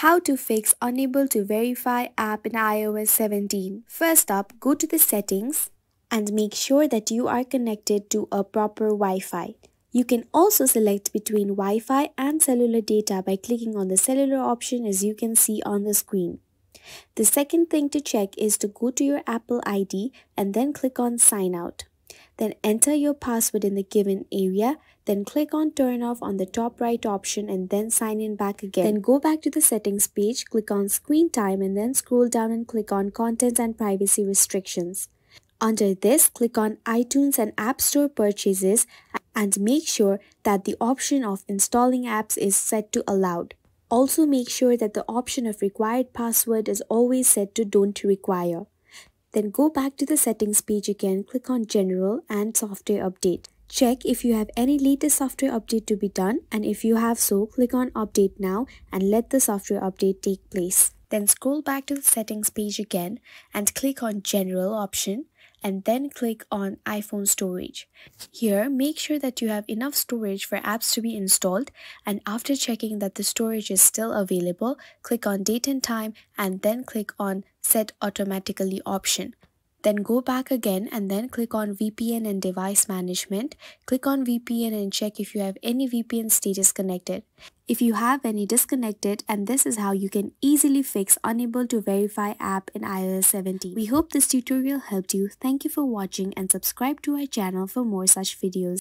How to fix unable to verify app in iOS 17. First up, go to the settings and make sure that you are connected to a proper Wi-Fi. You can also select between Wi-Fi and cellular data by clicking on the cellular option as you can see on the screen. The second thing to check is to go to your Apple ID and then click on Sign Out. Then enter your password in the given area, then click on Turn Off on the top right option and then sign in back again. Then go back to the settings page, click on Screen Time and then scroll down and click on Content and Privacy Restrictions. Under this, click on iTunes and App Store Purchases and make sure that the option of installing apps is set to Allowed. Also make sure that the option of required password is always set to Don't Require. Then go back to the settings page again, click on General and Software Update. Check if you have any latest software update to be done, and if you have so, click on Update Now and let the software update take place. Then scroll back to the settings page again and click on General option and then click on iPhone storage. Here, make sure that you have enough storage for apps to be installed, and after checking that the storage is still available, click on Date and Time and then click on Set Automatically option. Then go back again and then click on VPN and Device Management. Click on VPN and check if you have any VPN status connected. If you have any, disconnected, and this is how you can easily fix unable to verify app in iOS 17. We hope this tutorial helped you. Thank you for watching and subscribe to our channel for more such videos.